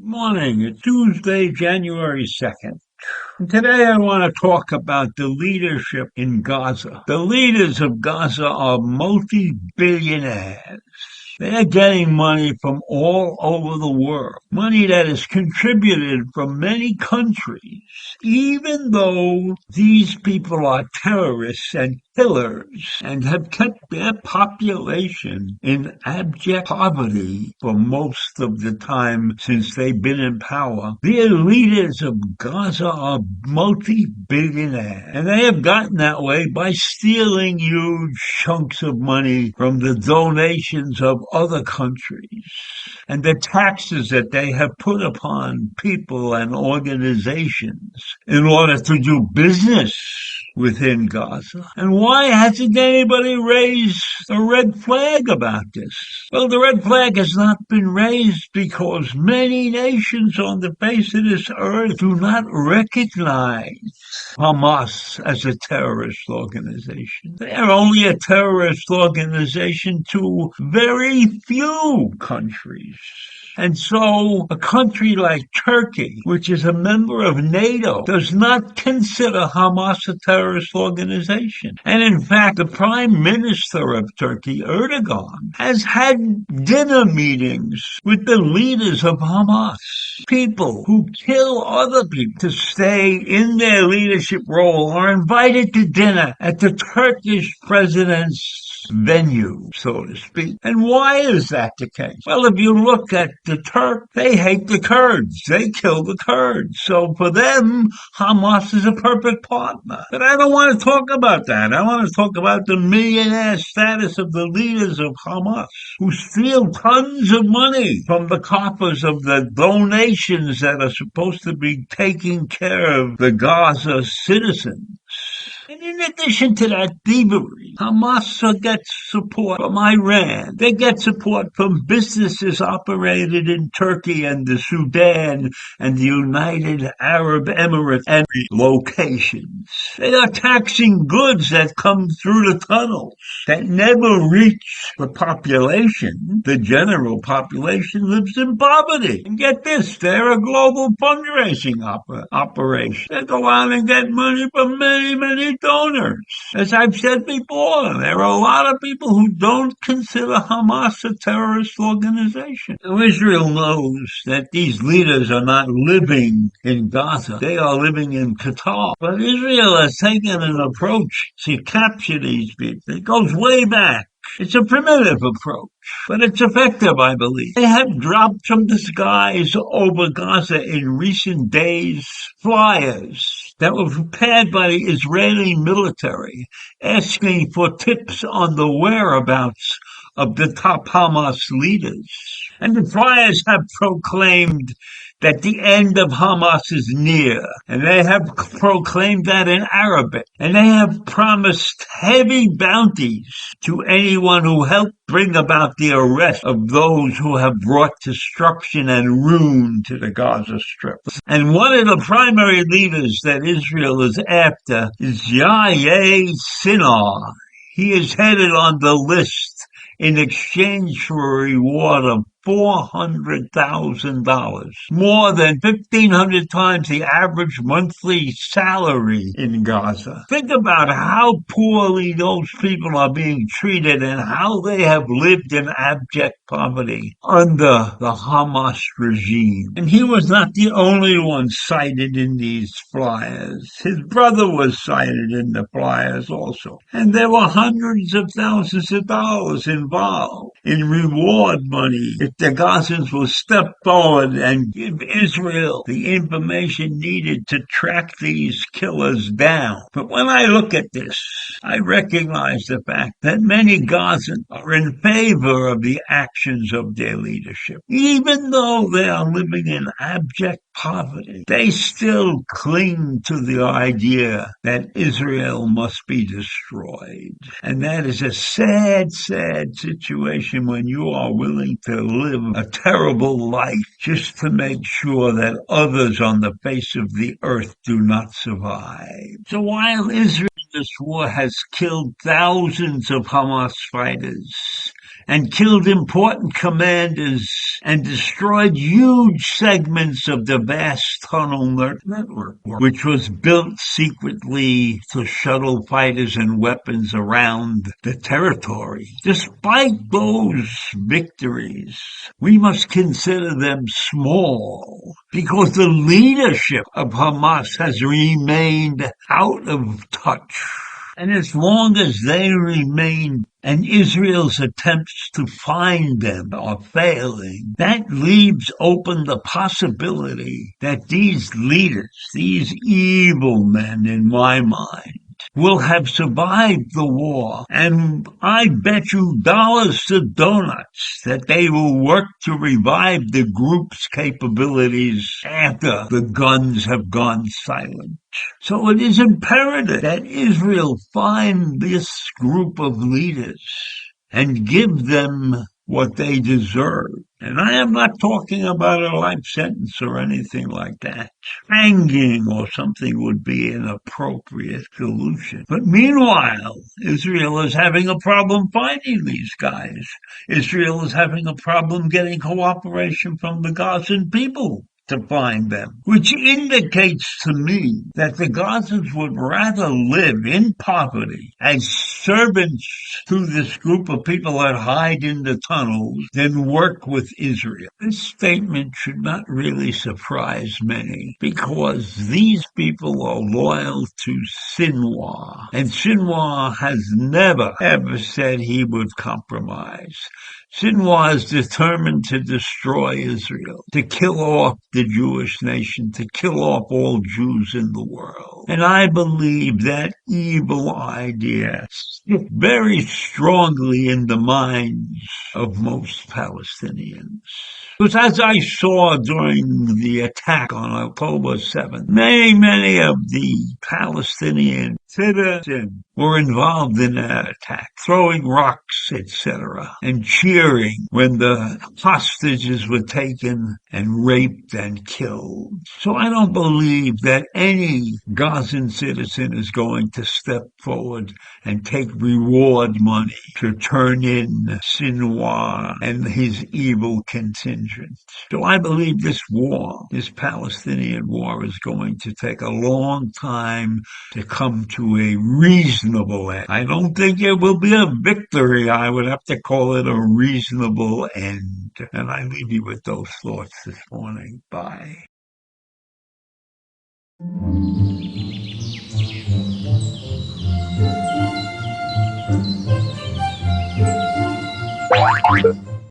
Morning, it's Tuesday, January 2nd. Today I want to talk about the leadership in Gaza. The leaders of Gaza are multi-billionaires. They're getting money from all over the world, money that is contributed from many countries, even though these people are terrorists and killers and have kept their population in abject poverty for most of the time since they've been in power. The leaders of Gaza are multi-billionaires, and they have gotten that way by stealing huge chunks of money from the donations of other countries and the taxes that they have put upon people and organizations in order to do business within Gaza. And why hasn't anybody raised a red flag about this? Well, the red flag has not been raised because many nations on the face of this earth do not recognize Hamas as a terrorist organization. They are only a terrorist organization to very few countries. And so a country like Turkey, which is a member of NATO, does not consider Hamas a terrorist organization. And in fact, the Prime Minister of Turkey, Erdogan, has had dinner meetings with the leaders of Hamas, people who kill other people to stay in their leadership role are invited to dinner at the Turkish president's venue, so to speak. And why is that the case? Well, if you look at the Turks, they hate the Kurds. They kill the Kurds. So for them, Hamas is a perfect partner. But I don't want to talk about that. I want to talk about the millionaire status of the leaders of Hamas, who steal tons of money from the coffers of the donations that are supposed to be taking care of the Gaza citizens. And in addition to that thievery, Hamas gets support from Iran. They get support from businesses operated in Turkey and the Sudan and the United Arab Emirates and locations. They are taxing goods that come through the tunnels that never reach the population. The general population lives in poverty. And get this, they're a global fundraising operation. They go out and get money from many donors. As I've said before, there are a lot of people who don't consider Hamas a terrorist organization. Now, Israel knows that these leaders are not living in Gaza. They are living in Qatar. But Israel has taken an approach to capture these people. It goes way back. It's a primitive approach, but it's effective, I believe. They have dropped from the skies over Gaza in recent days flyers that were prepared by the Israeli military, asking for tips on the whereabouts of the top Hamas leaders. And the flyers have proclaimed that the end of Hamas is near, and they have proclaimed that in Arabic, and they have promised heavy bounties to anyone who helped bring about the arrest of those who have brought destruction and ruin to the Gaza Strip. And one of the primary leaders that Israel is after is Yahya Sinwar. He is headed on the list in exchange for a reward of $400,000, more than 1,500 times the average monthly salary in Gaza. Think about how poorly those people are being treated and how they have lived in abject poverty under the Hamas regime. And he was not the only one cited in these flyers. His brother was cited in the flyers also. And there were hundreds of thousands of dollars involved. in reward money if the Gazans will step forward and give Israel the information needed to track these killers down. But when I look at this, I recognize the fact that many Gazans are in favor of the actions of their leadership. Even though they are living in abject poverty, they still cling to the idea that Israel must be destroyed. And that is a sad, sad situation when you are willing to live a terrible life just to make sure that others on the face of the earth do not survive. So while Israel in this war has killed thousands of Hamas fighters, and killed important commanders and destroyed huge segments of the vast tunnel network, which was built secretly to shuttle fighters and weapons around the territory. Despite those victories, we must consider them small because the leadership of Hamas has remained out of touch. And as long as they remain and Israel's attempts to find them are failing, that leaves open the possibility that these leaders, these evil men in my mind, will have survived the war, and I bet you dollars to donuts that they will work to revive the group's capabilities after the guns have gone silent. So it is imperative that Israel find this group of leaders and give them what they deserve. And I am not talking about a life sentence or anything like that. Hanging or something would be an appropriate solution. But meanwhile, Israel is having a problem finding these guys. Israel is having a problem getting cooperation from the Gazan people to find them, which indicates to me that the Gazans would rather live in poverty as servants to this group of people that hide in the tunnels than work with Israel. This statement should not really surprise many because these people are loyal to Sinwar, and Sinwar has never ever said he would compromise. Sinwar is determined to destroy Israel, to kill off the Jewish nation, to kill off all Jews in the world. And I believe that evil idea sits very strongly in the minds of most Palestinians. Because as I saw during the attack on October 7th, many of the Palestinian citizens were involved in that attack, throwing rocks, etc., and cheering when the hostages were taken and raped and killed. So I don't believe that any Gazan citizen is going to step forward and take reward money to turn in Sinwar and his evil contingent. So I believe this war, this Palestinian war, is going to take a long time to come to a reasonable end. I don't think it will be a victory. I would have to call it a reasonable end. And I leave you with those thoughts this morning. Bye.